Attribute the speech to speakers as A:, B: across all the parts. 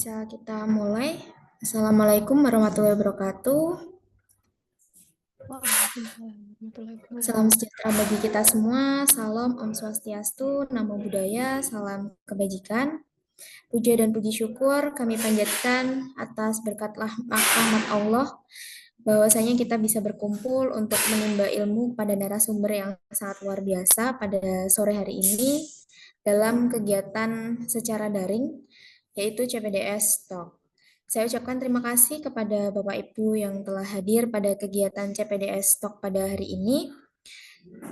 A: bisa kita mulai. Assalamualaikum warahmatullahi wabarakatuh.
B: Waalaikumsalam warahmatullahi
A: Salam
B: wabarakatuh.
A: sejahtera bagi kita semua. Salam Om Swastiastu, Namo Buddhaya, salam kebajikan. Puja dan puji syukur kami panjatkan atas berkat rahmat Allah bahwasanya kita bisa berkumpul untuk menimba ilmu pada narasumber yang sangat luar biasa pada sore hari ini dalam kegiatan secara daring yaitu CPDS Talk. Saya ucapkan terima kasih kepada Bapak Ibu yang telah hadir pada kegiatan CPDS Talk pada hari ini.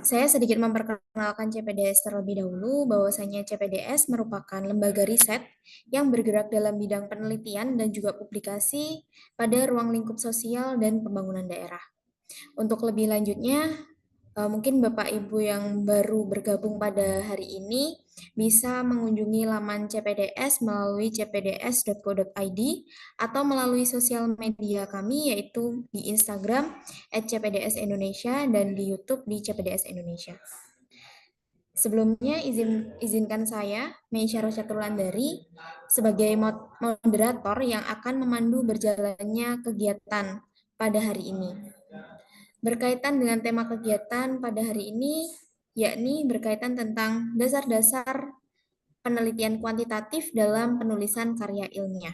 A: Saya sedikit memperkenalkan CPDS terlebih dahulu, bahwasanya CPDS merupakan lembaga riset yang bergerak dalam bidang penelitian dan juga publikasi pada ruang lingkup sosial dan pembangunan daerah. Untuk lebih lanjutnya, mungkin Bapak Ibu yang baru bergabung pada hari ini bisa mengunjungi laman CPDS melalui cpds.co.id atau melalui sosial media kami yaitu di Instagram @cpdsindonesia dan di YouTube di CPDS Indonesia. Sebelumnya izinkan saya, Meisya Rosyatulandari, sebagai moderator yang akan memandu berjalannya kegiatan pada hari ini. Berkaitan dengan tema kegiatan pada hari ini, yakni berkaitan tentang dasar-dasar penelitian kuantitatif dalam penulisan karya ilmiah.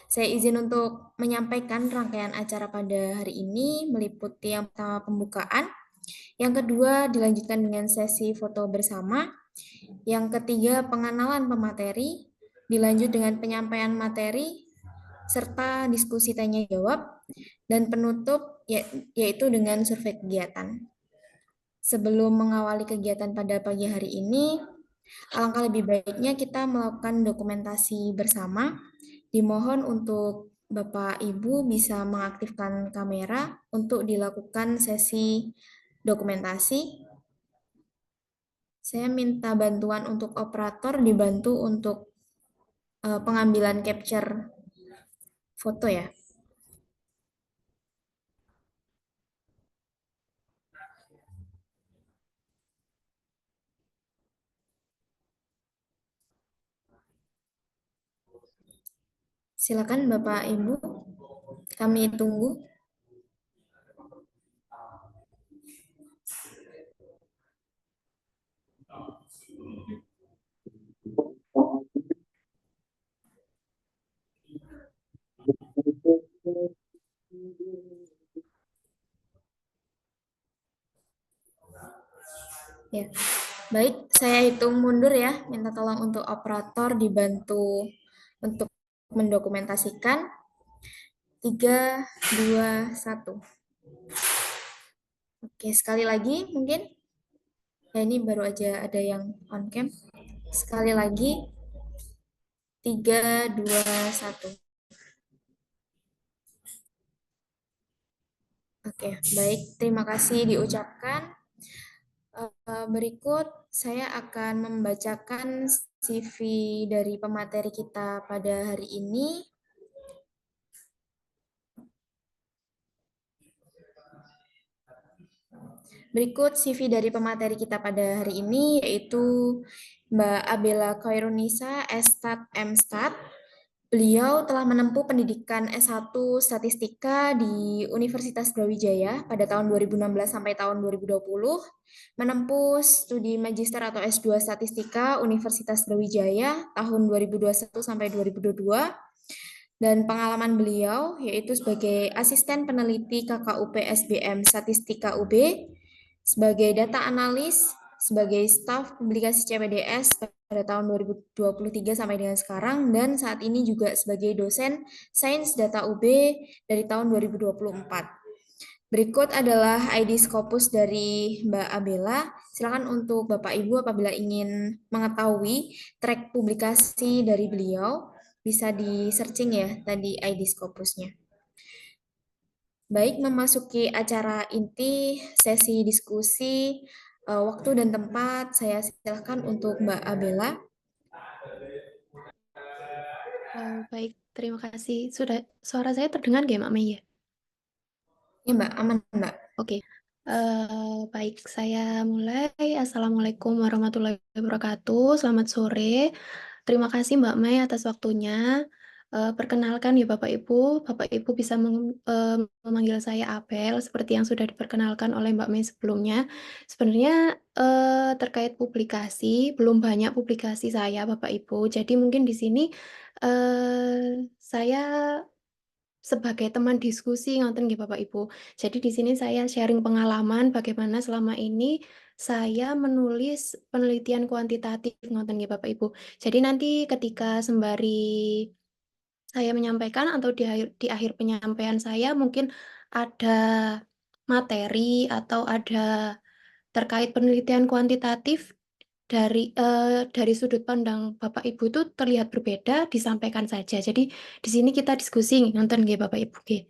A: Saya izin untuk menyampaikan rangkaian acara pada hari ini meliputi yang pertama pembukaan, yang kedua dilanjutkan dengan sesi foto bersama, yang ketiga pengenalan pemateri, dilanjut dengan penyampaian materi, serta diskusi tanya jawab, dan penutup yaitu dengan survei kegiatan. Sebelum mengawali kegiatan pada pagi hari ini, alangkah lebih baiknya kita melakukan dokumentasi bersama. Dimohon untuk Bapak Ibu bisa mengaktifkan kamera untuk dilakukan sesi dokumentasi. Saya minta bantuan untuk operator dibantu untuk pengambilan capture foto ya. Silakan Bapak Ibu, kami tunggu. Ya, baik, saya hitung mundur ya. Minta tolong untuk operator dibantu untuk mendokumentasikan. 3, 2, 1. Oke, sekali lagi mungkin. Ya, ini baru aja ada yang on cam. Sekali lagi. 3, 2, 1. Oke, baik. Terima kasih diucapkan. Berikut saya akan membacakan CV dari pemateri kita pada hari ini. Berikut CV dari pemateri kita pada hari ini yaitu Mbak Abela Khairunisa, Stat MStat. Beliau telah menempuh pendidikan S1 Statistika di Universitas Brawijaya pada tahun 2016 sampai tahun 2020, menempuh studi Magister atau S2 Statistika Universitas Brawijaya tahun 2021 sampai 2022, dan pengalaman beliau yaitu sebagai asisten peneliti KKUP SBM Statistika UB, sebagai data analis, sebagai staf publikasi CPDS pada tahun 2023 sampai dengan sekarang, dan saat ini juga sebagai dosen Sains Data UB dari tahun 2024. Berikut adalah ID Scopus dari Mbak Abela. Silakan untuk Bapak Ibu apabila ingin mengetahui track publikasi dari beliau, bisa di-searching ya tadi ID Scopusnya. Baik, memasuki acara inti sesi diskusi, waktu dan tempat, saya silakan untuk Mbak Abela.
B: Baik, terima kasih. Suara saya terdengar nggak, Mbak Mei ya?
A: Ya Mbak, aman Mbak.
B: Oke. Baik, saya mulai. Assalamualaikum warahmatullahi wabarakatuh. Selamat sore. Terima kasih Mbak Mei atas waktunya. Perkenalkan ya Bapak Ibu bisa memanggil saya Abel seperti yang sudah diperkenalkan oleh Mbak Mei sebelumnya. Sebenarnya terkait publikasi, belum banyak publikasi saya Bapak Ibu. Jadi mungkin di sini saya sebagai teman diskusi ngoten nggih Bapak Ibu. Jadi di sini saya sharing pengalaman bagaimana selama ini saya menulis penelitian kuantitatif ngoten nggih Bapak Ibu. Jadi nanti ketika sembari saya menyampaikan atau di akhir penyampaian saya mungkin ada materi atau ada terkait penelitian kuantitatif dari sudut pandang Bapak Ibu itu terlihat berbeda, disampaikan saja. Jadi di sini kita diskusi nonton nggih Bapak Ibu nggih.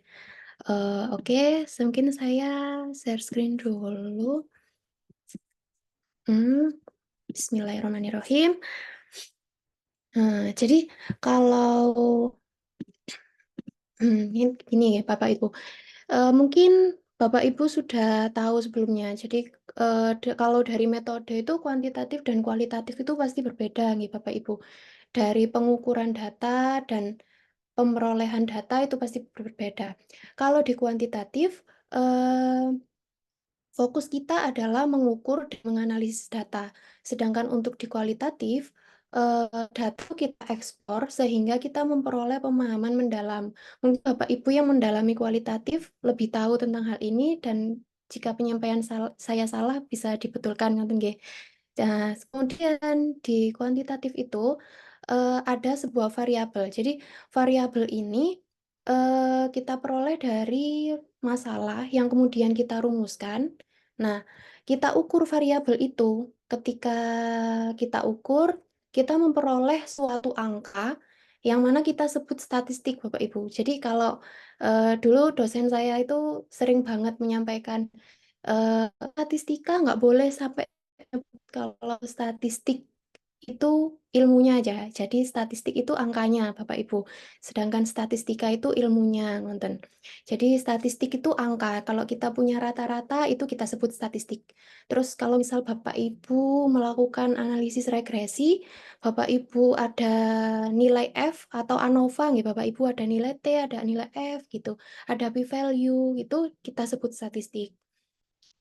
B: Oke, mungkin saya share screen dulu. Bismillahirrahmanirrahim. Jadi kalau ini ya Bapak Ibu. Mungkin Bapak Ibu sudah tahu sebelumnya. Jadi kalau dari metode itu kuantitatif dan kualitatif itu pasti berbeda nih Bapak Ibu. Dari pengukuran data dan pemerolehan data itu pasti berbeda. Kalau di kuantitatif, eh, fokus kita adalah mengukur dan menganalisis data. Sedangkan untuk di kualitatif, data kita ekspor sehingga kita memperoleh pemahaman mendalam. Mungkin Bapak Ibu yang mendalami kualitatif lebih tahu tentang hal ini dan jika penyampaian saya salah bisa dibetulkan ngoten nggih. Nah, kemudian di kuantitatif itu ada sebuah variabel. Jadi variabel ini kita peroleh dari masalah yang kemudian kita rumuskan. Nah, kita ukur variabel itu. Ketika kita ukur, kita memperoleh suatu angka yang mana kita sebut statistik, Bapak Ibu. Jadi kalau dulu dosen saya itu sering banget menyampaikan statistika nggak boleh sampai kalau statistik itu ilmunya aja. Jadi statistik itu angkanya, Bapak Ibu. Sedangkan statistika itu ilmunya, ngonten. Jadi statistik itu angka. Kalau kita punya rata-rata itu kita sebut statistik. Terus kalau misal Bapak Ibu melakukan analisis regresi, Bapak Ibu ada nilai F atau ANOVA, nih Bapak Ibu ada nilai T, ada nilai F gitu. Ada p-value, itu kita sebut statistik.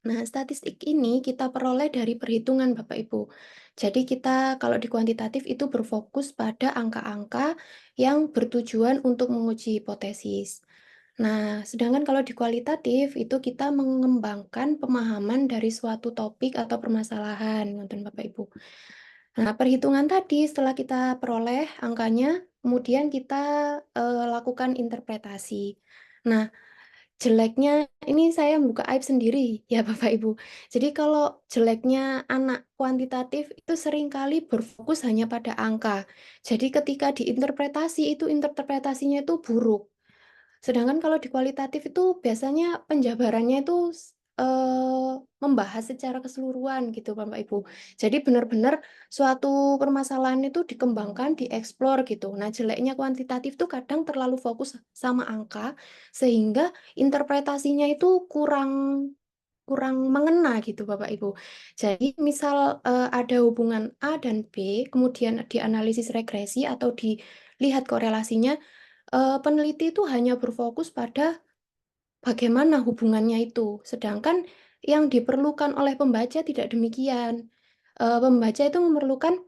B: Nah, statistik ini kita peroleh dari perhitungan Bapak Ibu. Jadi kita kalau di kuantitatif itu berfokus pada angka-angka yang bertujuan untuk menguji hipotesis. Nah, sedangkan kalau di kualitatif itu kita mengembangkan pemahaman dari suatu topik atau permasalahan, nonton Bapak Ibu. Nah, perhitungan tadi setelah kita peroleh angkanya, kemudian kita lakukan interpretasi. Nah, jeleknya ini saya buka aib sendiri ya Bapak Ibu. Jadi kalau jeleknya anak kuantitatif itu seringkali berfokus hanya pada angka. Jadi ketika diinterpretasi itu interpretasinya itu buruk. Sedangkan kalau di kualitatif itu biasanya penjabarannya itu membahas secara keseluruhan gitu Bapak Ibu. Jadi benar-benar suatu permasalahan itu dikembangkan, dieksplor gitu. Nah, jeleknya kuantitatif tuh kadang terlalu fokus sama angka sehingga interpretasinya itu kurang kurang mengena gitu Bapak Ibu. Jadi misal ada hubungan A dan B, kemudian dianalisis regresi atau dilihat korelasinya, peneliti itu hanya berfokus pada bagaimana hubungannya itu. Sedangkan yang diperlukan oleh pembaca tidak demikian. Pembaca itu memerlukan,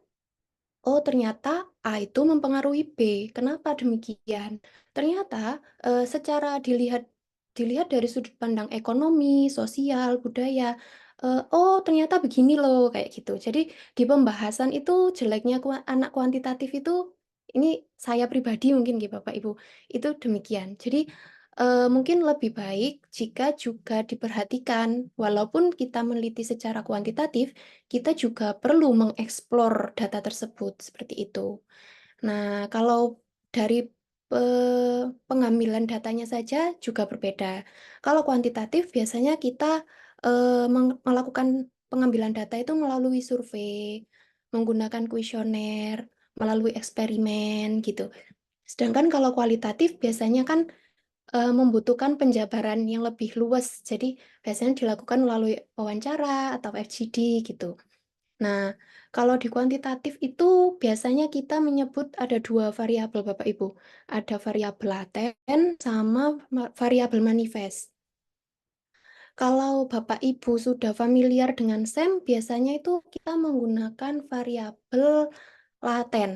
B: oh ternyata A itu mempengaruhi B. Kenapa demikian? Ternyata secara dilihat dari sudut pandang ekonomi, sosial, budaya. Oh ternyata begini loh kayak gitu. Jadi di pembahasan itu jeleknya anak kuantitatif itu ini saya pribadi mungkin gitu Bapak Ibu itu demikian. Jadi mungkin lebih baik jika juga diperhatikan walaupun kita meneliti secara kuantitatif kita juga perlu mengeksplor data tersebut seperti itu. Nah, kalau dari pengambilan datanya saja juga berbeda. Kalau kuantitatif biasanya kita melakukan pengambilan data itu melalui survei, menggunakan kuesioner, melalui eksperimen gitu. Sedangkan kalau kualitatif biasanya kan membutuhkan penjabaran yang lebih luas. Jadi biasanya dilakukan melalui wawancara atau FGD gitu. Nah, kalau di kuantitatif itu biasanya kita menyebut ada dua variabel, Bapak Ibu. Ada variabel laten sama variabel manifest. Kalau Bapak Ibu sudah familiar dengan SEM, biasanya itu kita menggunakan variabel laten.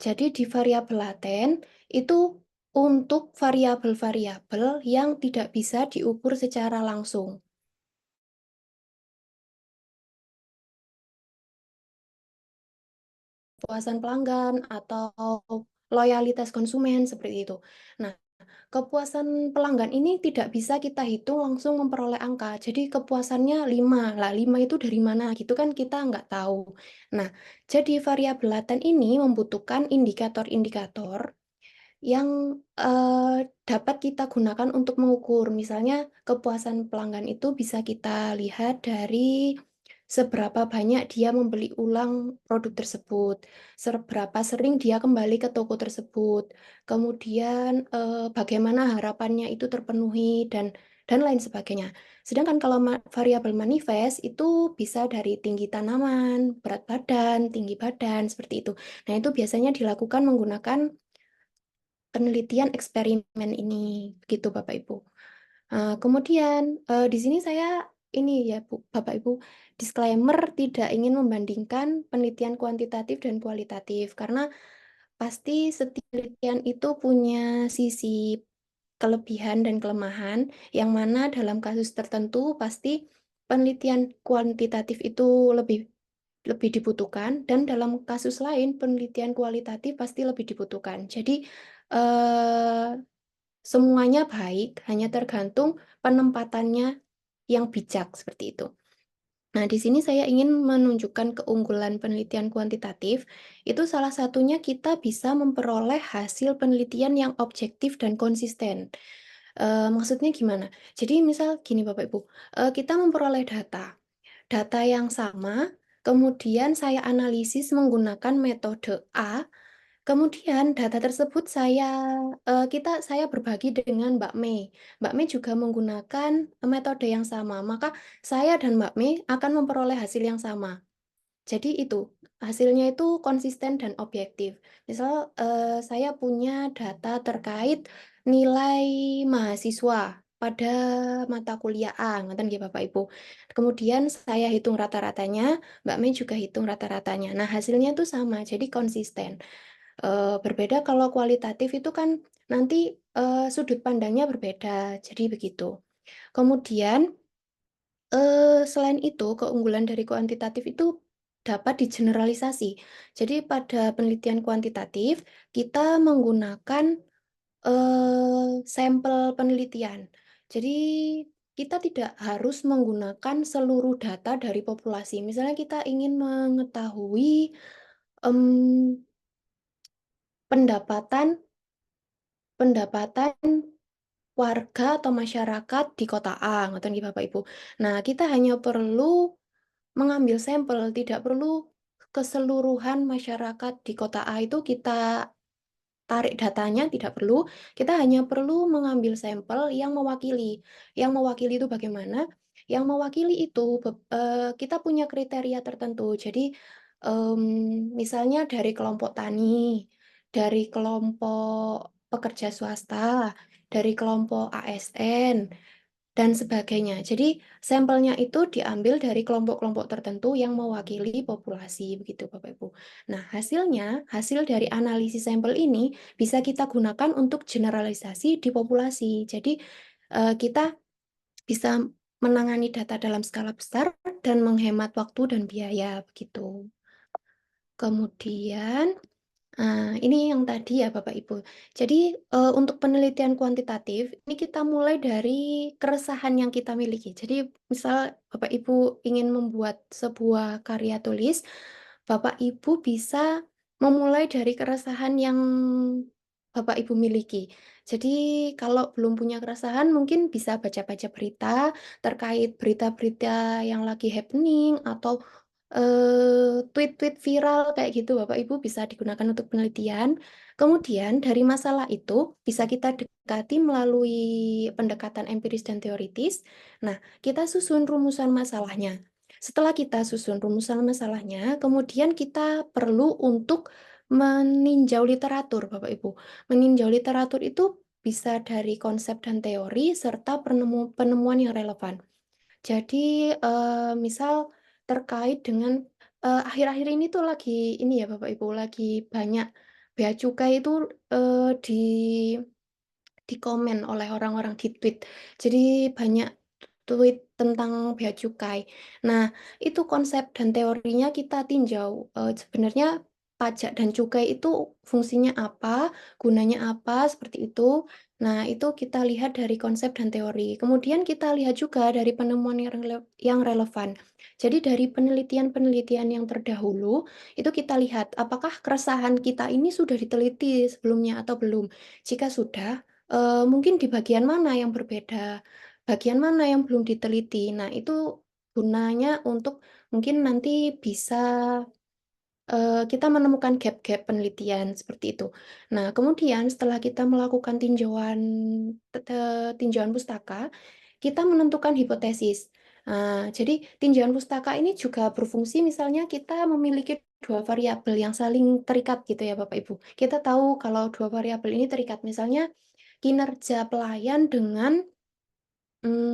B: Jadi di variabel laten itu untuk variabel-variabel yang tidak bisa diukur secara langsung. Kepuasan pelanggan atau loyalitas konsumen seperti itu. Nah, kepuasan pelanggan ini tidak bisa kita hitung langsung memperoleh angka. Jadi kepuasannya 5. Lah, 5 itu dari mana gitu kan kita nggak tahu. Nah, jadi variabel laten ini membutuhkan indikator-indikator yang dapat kita gunakan untuk mengukur. Misalnya kepuasan pelanggan itu bisa kita lihat dari seberapa banyak dia membeli ulang produk tersebut, seberapa sering dia kembali ke toko tersebut, kemudian bagaimana harapannya itu terpenuhi dan lain sebagainya. Sedangkan kalau variabel manifest itu bisa dari tinggi tanaman, berat badan, tinggi badan, seperti itu. Nah, itu biasanya dilakukan menggunakan penelitian eksperimen ini, gitu Bapak Ibu. Kemudian di sini saya ini ya Bu, Bapak Ibu, disclaimer tidak ingin membandingkan penelitian kuantitatif dan kualitatif karena pasti setiap penelitian itu punya sisi kelebihan dan kelemahan yang mana dalam kasus tertentu pasti penelitian kuantitatif itu lebih lebih dibutuhkan dan dalam kasus lain penelitian kualitatif pasti lebih dibutuhkan. Jadi eh, semuanya baik, hanya tergantung penempatannya yang bijak seperti itu. Nah, di sini saya ingin menunjukkan keunggulan penelitian kuantitatif. Itu salah satunya kita bisa memperoleh hasil penelitian yang objektif dan konsisten. Maksudnya gimana? Jadi misal gini Bapak Ibu, kita memperoleh data yang sama, kemudian saya analisis menggunakan metode A. Kemudian data tersebut saya berbagi dengan Mbak Mei. Mbak Mei juga menggunakan metode yang sama, maka saya dan Mbak Mei akan memperoleh hasil yang sama. Jadi itu hasilnya itu konsisten dan objektif. Misal saya punya data terkait nilai mahasiswa pada mata kuliah A, ngoten nggih Bapak Ibu. Kemudian saya hitung rata-ratanya, Mbak Mei juga hitung rata-ratanya. Nah, hasilnya itu sama, jadi konsisten. Berbeda kalau kualitatif itu kan nanti sudut pandangnya berbeda, jadi begitu. Kemudian selain itu keunggulan dari kuantitatif itu dapat digeneralisasi. Jadi pada penelitian kuantitatif kita menggunakan sampel penelitian. Jadi kita tidak harus menggunakan seluruh data dari populasi. Misalnya kita ingin mengetahui em, pendapatan pendapatan warga atau masyarakat di kota A, ngoten nggih Bapak Ibu. Nah, kita hanya perlu mengambil sampel, tidak perlu keseluruhan masyarakat di kota A itu kita tarik datanya, tidak perlu. Kita hanya perlu mengambil sampel yang mewakili. Yang mewakili itu bagaimana? Yang mewakili itu kita punya kriteria tertentu. Jadi em, misalnya dari kelompok tani, dari kelompok pekerja swasta, dari kelompok ASN, dan sebagainya. Jadi sampelnya itu diambil dari kelompok-kelompok tertentu yang mewakili populasi, begitu Bapak Ibu. Nah, hasil dari analisis sampel ini bisa kita gunakan untuk generalisasi di populasi. Jadi kita bisa menangani data dalam skala besar dan menghemat waktu dan biaya, begitu. Kemudian ini yang tadi ya Bapak Ibu. Jadi untuk penelitian kuantitatif ini kita mulai dari keresahan yang kita miliki. Jadi misal Bapak Ibu ingin membuat sebuah karya tulis, Bapak Ibu bisa memulai dari keresahan yang Bapak Ibu miliki. Jadi kalau belum punya keresahan mungkin bisa baca-baca berita terkait berita-berita yang lagi happening atau tweet-tweet viral kayak gitu Bapak Ibu bisa digunakan untuk penelitian. Kemudian dari masalah itu bisa kita dekati melalui pendekatan empiris dan teoritis. Nah, kita susun rumusan masalahnya. Setelah kita susun rumusan masalahnya, kemudian kita perlu untuk meninjau literatur, Bapak Ibu. Meninjau literatur itu bisa dari konsep dan teori serta penemuan yang relevan. Jadi, misal terkait dengan, akhir-akhir ini tuh lagi ini ya Bapak Ibu, lagi banyak bea cukai itu, di komen oleh orang-orang di tweet. Jadi banyak tweet tentang bea cukai. Nah, itu konsep dan teorinya kita tinjau, sebenarnya pajak dan cukai itu fungsinya apa, gunanya apa, seperti itu. Nah, itu kita lihat dari konsep dan teori. Kemudian kita lihat juga dari penemuan yang relevan. Jadi dari penelitian-penelitian yang terdahulu, itu kita lihat apakah keresahan kita ini sudah diteliti sebelumnya atau belum. Jika sudah, mungkin di bagian mana yang berbeda, bagian mana yang belum diteliti. Nah, itu gunanya untuk mungkin nanti bisa, kita menemukan gap-gap penelitian, seperti itu. Nah, kemudian setelah kita melakukan tinjauan pustaka, kita menentukan hipotesis. Nah, jadi tinjauan pustaka ini juga berfungsi misalnya kita memiliki 2 variabel yang saling terikat gitu ya, Bapak Ibu. Kita tahu kalau 2 variabel ini terikat, misalnya kinerja pelayan dengan,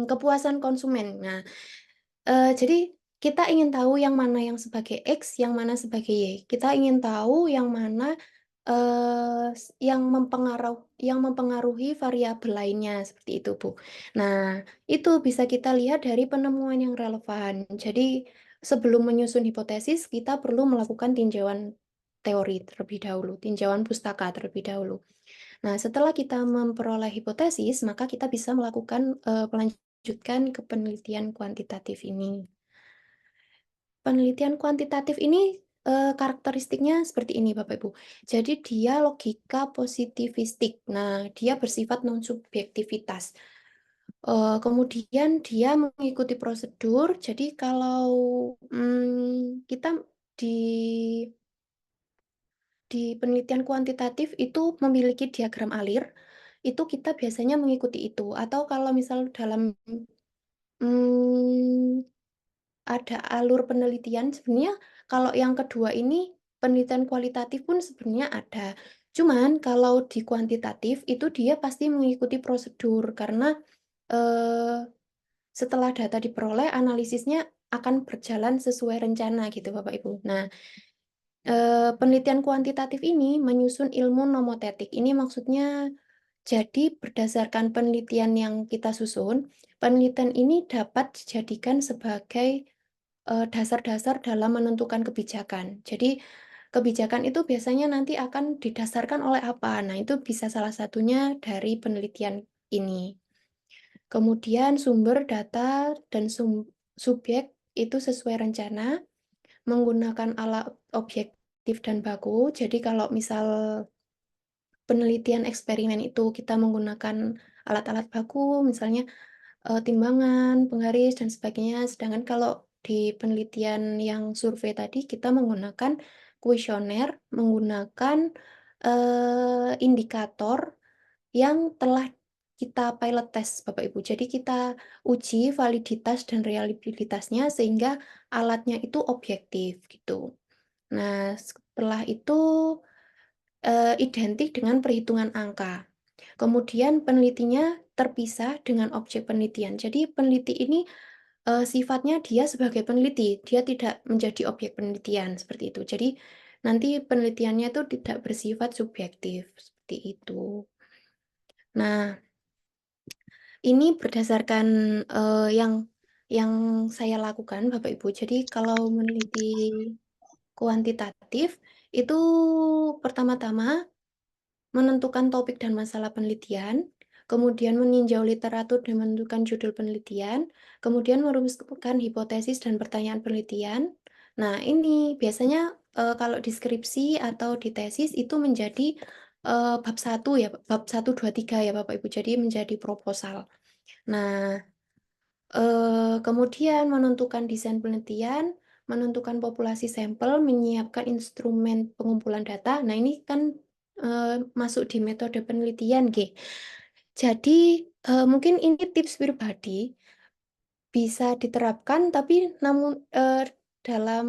B: kepuasan konsumen. Nah, jadi kita ingin tahu yang mana yang sebagai X, yang mana sebagai Y. Kita ingin tahu yang mana, yang mempengaruhi variabel lainnya, seperti itu, Bu. Nah, itu bisa kita lihat dari penemuan yang relevan. Jadi, sebelum menyusun hipotesis, kita perlu melakukan tinjauan teori terlebih dahulu, tinjauan pustaka terlebih dahulu. Nah, setelah kita memperoleh hipotesis, maka kita bisa melakukan, melanjutkan ke penelitian kuantitatif ini. Penelitian kuantitatif ini, karakteristiknya seperti ini, Bapak Ibu. Jadi dia logika positivistik. Nah, dia bersifat non-subjektivitas. Kemudian dia mengikuti prosedur. Jadi kalau, kita di penelitian kuantitatif itu memiliki diagram alir, itu kita biasanya mengikuti itu. Atau kalau misal dalam, mmm, ada alur penelitian, sebenarnya kalau yang kedua ini penelitian kualitatif pun sebenarnya ada. Cuman kalau di kuantitatif itu dia pasti mengikuti prosedur karena, eee, setelah data diperoleh analisisnya akan berjalan sesuai rencana gitu Bapak Ibu. Nah, penelitian kuantitatif ini menyusun ilmu nomotetik. Ini maksudnya jadi berdasarkan penelitian yang kita susun, penelitian ini dapat dijadikan sebagai, dasar-dasar dalam menentukan kebijakan. Jadi, kebijakan itu biasanya nanti akan didasarkan oleh apa? Nah, itu bisa salah satunya dari penelitian ini. Kemudian sumber data dan subjek itu sesuai rencana, menggunakan alat objektif dan baku. Jadi kalau misal penelitian eksperimen itu kita menggunakan alat-alat baku, misalnya, timbangan, penggaris, dan sebagainya. Sedangkan kalau di penelitian yang survei tadi, kita menggunakan kuesioner, menggunakan, indikator yang telah kita pilot test, Bapak Ibu. Jadi kita uji validitas dan reliabilitasnya sehingga alatnya itu objektif, gitu. Nah, setelah itu, identik dengan perhitungan angka. Kemudian penelitinya terpisah dengan objek penelitian. Jadi peneliti ini, sifatnya dia sebagai peneliti, dia tidak menjadi objek penelitian, seperti itu. Jadi nanti penelitiannya itu tidak bersifat subjektif, seperti itu. Nah, ini berdasarkan, yang saya lakukan, Bapak Ibu. Jadi kalau meneliti kuantitatif, itu pertama-tama menentukan topik dan masalah penelitian, kemudian meninjau literatur dan menentukan judul penelitian, kemudian merumuskan hipotesis dan pertanyaan penelitian. Nah, ini biasanya, kalau deskripsi atau di tesis itu menjadi, bab satu ya, bab 1, 2, 3 ya Bapak Ibu, jadi menjadi proposal. Nah, kemudian menentukan desain penelitian, menentukan populasi sampel, menyiapkan instrumen pengumpulan data. Nah, ini kan, masuk di metode penelitian, nggih. Jadi, mungkin ini tips pribadi, bisa diterapkan, tapi namun dalam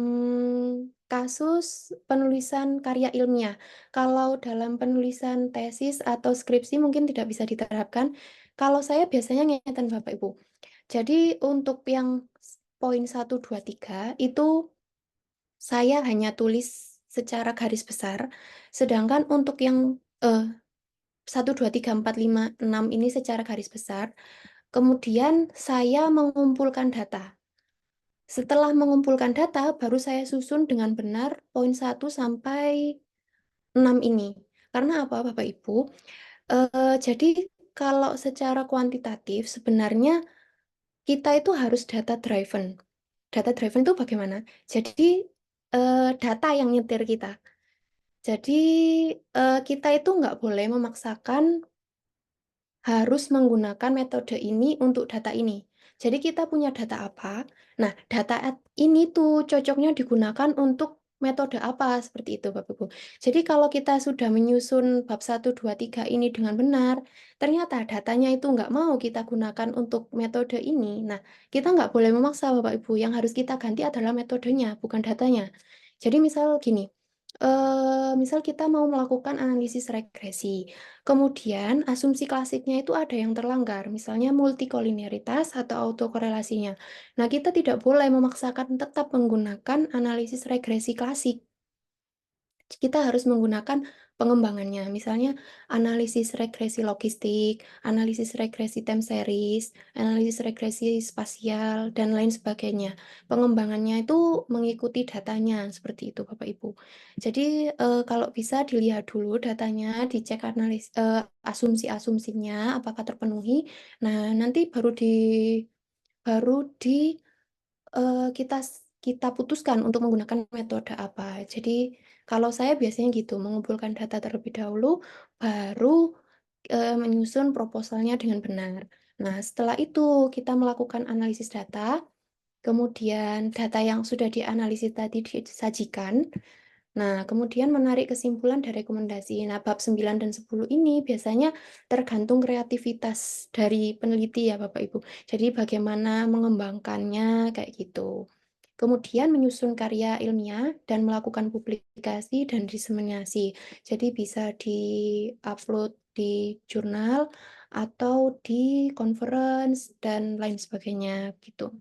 B: kasus penulisan karya ilmiah. Kalau dalam penulisan tesis atau skripsi mungkin tidak bisa diterapkan. Kalau saya biasanya ngeten Bapak Ibu. Jadi untuk yang poin 1, 2, 3 itu saya hanya tulis secara garis besar, sedangkan untuk yang 1, 2, 3, 4, 5, 6 ini secara garis besar. Kemudian saya mengumpulkan data. Setelah mengumpulkan data, baru saya susun dengan benar poin 1 sampai 6 ini. Karena apa, Bapak Ibu? Jadi kalau secara kuantitatif sebenarnya kita itu harus data driven. Data driven itu bagaimana? Jadi data yang nyetir kita. Jadi kita itu nggak boleh memaksakan harus menggunakan metode ini untuk data ini. Jadi kita punya data apa? Nah, data ini tuh cocoknya digunakan untuk metode apa seperti itu, Bapak Ibu. Jadi kalau kita sudah menyusun bab 1, 2, 3 ini dengan benar, ternyata datanya itu nggak mau kita gunakan untuk metode ini. Nah, kita nggak boleh memaksa, Bapak Ibu. Yang harus kita ganti adalah metodenya, bukan datanya. Jadi misal gini, misal kita mau melakukan analisis regresi. Kemudian asumsi klasiknya itu ada yang terlanggar, misalnya multikolinearitas atau autokorelasinya. Nah, kita tidak boleh memaksakan tetap menggunakan analisis regresi klasik. Kita harus menggunakan pengembangannya, misalnya analisis regresi logistik, analisis regresi time series, analisis regresi spasial, dan lain sebagainya. Pengembangannya itu mengikuti datanya, seperti itu Bapak Ibu. Jadi kalau bisa dilihat dulu datanya, dicek asumsi-asumsinya apakah terpenuhi. Nah, nanti baru di kita kita putuskan untuk menggunakan metode apa. Jadi kalau saya biasanya gitu, mengumpulkan data terlebih dahulu, baru menyusun proposalnya dengan benar. Nah, setelah itu kita melakukan analisis data, kemudian data yang sudah dianalisis tadi disajikan. Nah, kemudian menarik kesimpulan dari rekomendasi. Nah, bab 9 dan 10 ini biasanya tergantung kreativitas dari peneliti ya Bapak Ibu. Jadi bagaimana mengembangkannya kayak gitu. Kemudian menyusun karya ilmiah dan melakukan publikasi dan diseminasi. Jadi bisa di-upload di jurnal atau di conference dan lain sebagainya gitu.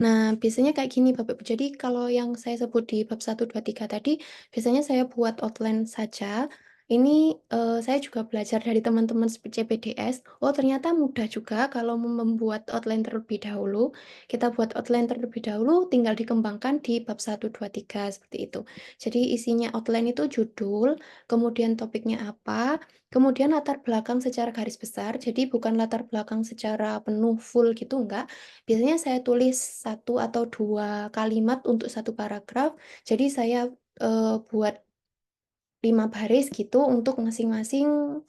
B: Nah, biasanya kayak gini Bapak Ibu. Jadi kalau yang saya sebut di bab 1, 2, 3 tadi, biasanya saya buat outline saja. Ini saya juga belajar dari teman-teman CPDS. Oh, ternyata mudah juga kalau membuat outline terlebih dahulu. Kita buat outline terlebih dahulu, tinggal dikembangkan di bab 1, 2, 3 seperti itu. Jadi isinya outline itu judul, kemudian topiknya apa, kemudian latar belakang secara garis besar. Jadi bukan latar belakang secara penuh full gitu, enggak. Biasanya saya tulis 1 atau 2 kalimat untuk satu paragraf. Jadi saya buat 5 baris gitu untuk masing-masing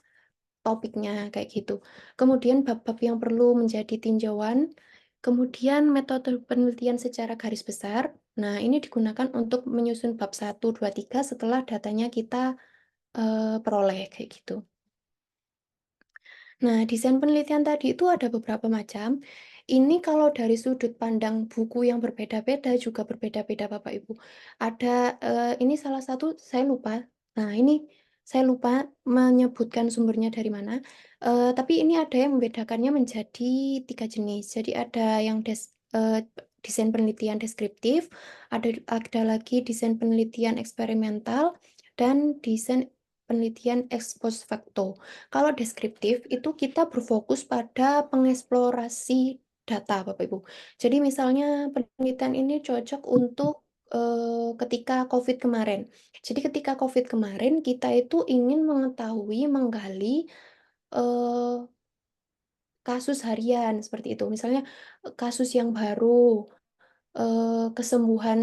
B: topiknya kayak gitu. Kemudian bab-bab yang perlu menjadi tinjauan. Kemudian metode penelitian secara garis besar. Nah, ini digunakan untuk menyusun bab 1, 2, 3 setelah datanya kita peroleh kayak gitu. Nah, desain penelitian tadi itu ada beberapa macam. Ini kalau dari sudut pandang buku yang berbeda-beda juga berbeda-beda Bapak Ibu. Ada ini salah satu saya lupa. Nah, ini saya lupa menyebutkan sumbernya dari mana. Tapi ini ada yang membedakannya menjadi 3 jenis. Jadi ada yang desain penelitian deskriptif, ada lagi desain penelitian eksperimental, dan desain penelitian ex post facto. Kalau deskriptif itu kita berfokus pada pengeksplorasi data, Bapak Ibu. Jadi misalnya penelitian ini cocok untuk ketika COVID kemarin. Jadi ketika COVID kemarin kita itu ingin mengetahui, menggali eh, kasus harian seperti itu. Misalnya kasus yang baru, kesembuhan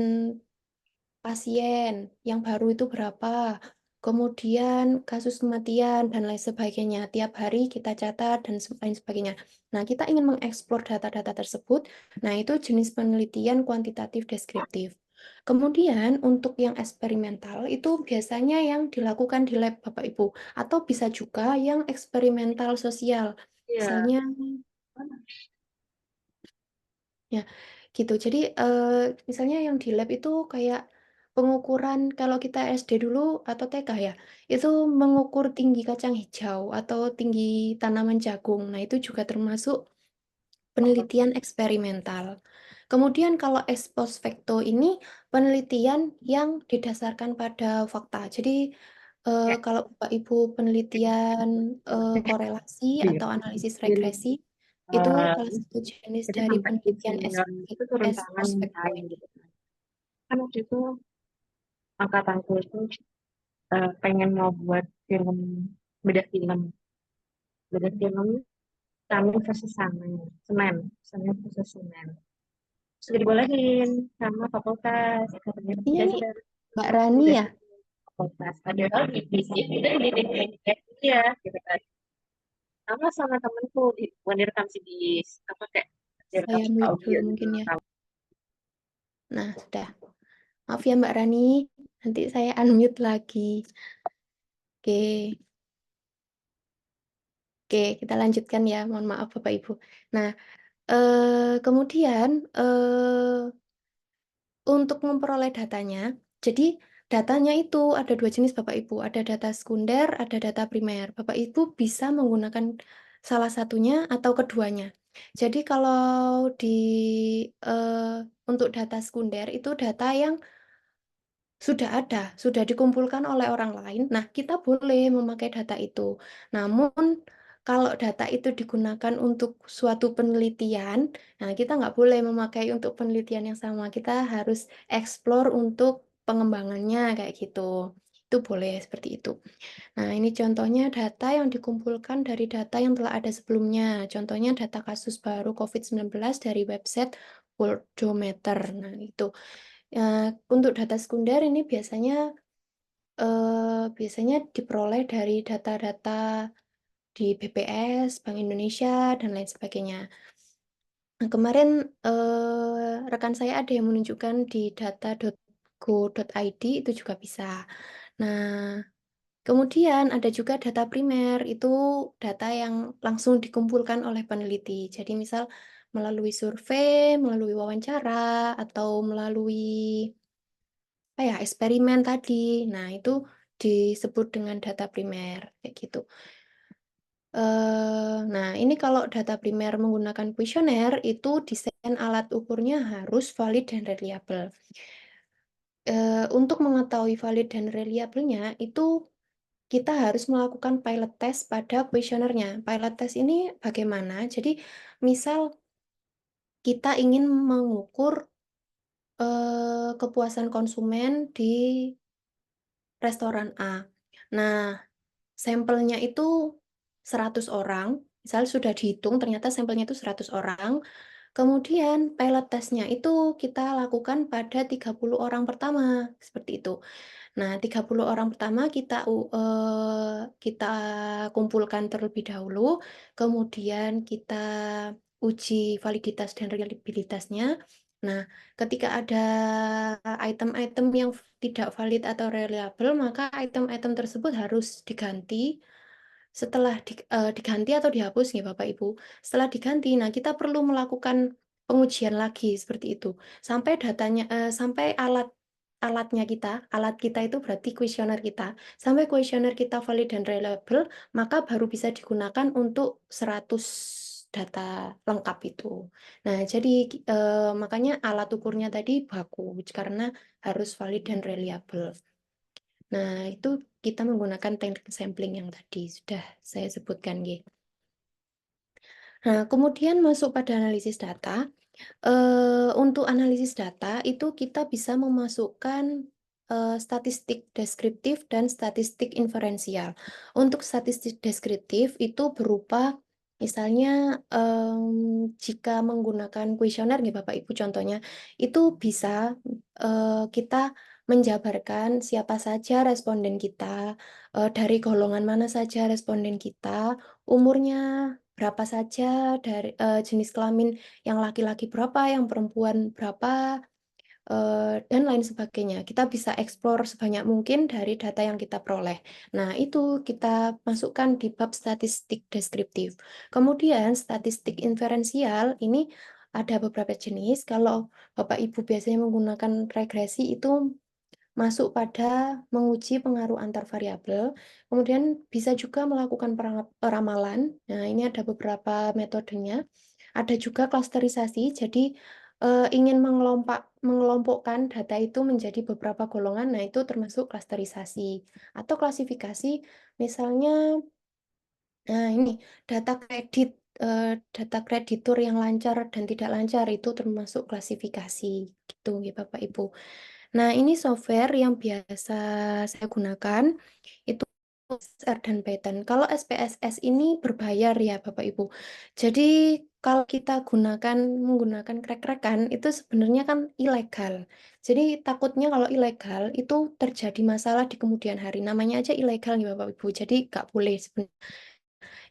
B: pasien yang baru itu berapa, kemudian kasus kematian dan lain sebagainya. Tiap hari kita catat dan lain sebagainya. Nah, kita ingin mengeksplor data-data tersebut. Nah, itu jenis penelitian kuantitatif deskriptif. Kemudian untuk yang eksperimental itu biasanya yang dilakukan di lab Bapak Ibu atau bisa juga yang eksperimental sosial.
C: Iya.
B: Misalnya Ya, gitu. Jadi, misalnya yang di lab itu kayak pengukuran kalau kita SD dulu atau TK ya, itu mengukur tinggi kacang hijau atau tinggi tanaman jagung. Nah, itu juga termasuk penelitian eksperimental. Kemudian kalau ex post facto ini penelitian yang didasarkan pada fakta. Jadi,
C: Kayak
B: kalau Bapak Ibu penelitian, korelasi
C: gitu ya.
B: atau analisis
C: Bikin,
B: regresi, itu salah satu jenis
C: jadi
B: dari
C: sampai
B: penelitian
C: bikin itu turun
B: ex
C: tangan
B: post facto
C: mintain
B: ini.
C: gitu kan waktu itu angkatanku itu pengen mau buat film beda film beda film kami versus semen semen versus semen sudah dibolehin sama fakultas katanya
B: Iya
C: tidak
B: nih,
C: sudah
B: Mbak Rani
C: udah
B: ya,
C: fakultas padahal di sini kita ya gitu kan sama sama temenku bukan direkam sih di apa kayak direkam
B: saya mute
C: audio
B: dulu
C: gitu.
B: mungkin ya. Nah, sudah. Maaf ya Mbak Rani, nanti saya unmute lagi. Oke, oke, kita lanjutkan ya. Mohon maaf Bapak Ibu. Nah, kemudian, untuk memperoleh datanya, jadi datanya itu ada 2 jenis Bapak Ibu, ada data sekunder, ada data primer. Bapak Ibu bisa menggunakan salah satunya atau keduanya. Jadi kalau untuk data sekunder itu data yang sudah ada, sudah dikumpulkan oleh orang lain. Nah, kita boleh memakai data itu. Namun, kalau data itu digunakan untuk suatu penelitian, nah kita nggak boleh memakai untuk penelitian yang sama. Kita harus explore untuk pengembangannya kayak gitu. Itu boleh seperti itu. Nah, ini contohnya data yang dikumpulkan dari data yang telah ada sebelumnya. Contohnya data kasus baru COVID-19 dari website Worldometer. Nah, itu. Untuk data sekunder ini biasanya diperoleh dari data-data di BPS, Bank Indonesia, dan lain sebagainya. Nah, kemarin rekan saya ada yang menunjukkan di data.go.id itu juga bisa. Nah, kemudian ada juga data primer, itu data yang langsung dikumpulkan oleh peneliti. Jadi misal melalui survei, melalui wawancara, atau melalui apa ya, eksperimen tadi. Nah, itu disebut dengan data primer, kayak gitu. Nah, ini kalau data primer menggunakan kuesioner, itu desain alat ukurnya harus valid dan reliable. Untuk mengetahui valid dan reliable-nya, itu kita harus melakukan pilot test pada kuesionernya. Pilot test ini bagaimana? Jadi, misal kita ingin mengukur kepuasan konsumen di restoran A. Nah, sampelnya itu 100 orang, misal sudah dihitung ternyata sampelnya itu 100 orang, kemudian pilot testnya itu kita lakukan pada 30 orang pertama, seperti itu. Nah, 30 orang pertama kita kumpulkan terlebih dahulu, kemudian kita uji validitas dan reliabilitasnya. Nah, ketika ada item-item yang tidak valid atau reliable, maka item-item tersebut harus diganti. Setelah diganti atau dihapus nih Bapak Ibu. Setelah diganti, nah kita perlu melakukan pengujian lagi seperti itu. Sampai alat kita itu berarti kuesioner kita. Sampai kuesioner kita valid dan reliable, maka baru bisa digunakan untuk 100 data lengkap itu. Nah, jadi makanya alat ukurnya tadi baku karena harus valid dan reliable. Nah, itu kita menggunakan teknik sampling yang tadi sudah saya sebutkan, Nggih. Nah, kemudian masuk pada analisis data. Untuk analisis data itu kita bisa memasukkan statistik deskriptif dan statistik inferensial. Untuk statistik deskriptif itu berupa misalnya jika menggunakan kuesioner nih Bapak Ibu contohnya, itu bisa kita menjabarkan siapa saja responden kita, dari golongan mana saja responden kita, umurnya berapa saja, dari jenis kelamin yang laki-laki berapa, yang perempuan berapa, dan lain sebagainya. Kita bisa explore sebanyak mungkin dari data yang kita peroleh. Nah, itu kita masukkan di bab statistik deskriptif. Kemudian, statistik inferensial ini ada beberapa jenis. Kalau Bapak Ibu biasanya menggunakan regresi itu masuk pada menguji pengaruh antar variabel. Kemudian bisa juga melakukan peramalan. Nah, ini ada beberapa metodenya. Ada juga klasterisasi, jadi ingin mengelompokkan data itu menjadi beberapa golongan. Nah, itu termasuk klasterisasi atau klasifikasi. Misalnya, nah ini data kreditur yang lancar dan tidak lancar itu termasuk klasifikasi gitu ya Bapak Ibu. Nah, ini software yang biasa saya gunakan itu SPSR dan Python. Kalau SPSS ini berbayar ya Bapak Ibu. Jadi kalau kita menggunakan crack-crackan itu sebenarnya kan ilegal. Jadi takutnya kalau ilegal itu terjadi masalah di kemudian hari. Namanya aja ilegal nih Bapak Ibu. Jadi nggak boleh sebenarnya.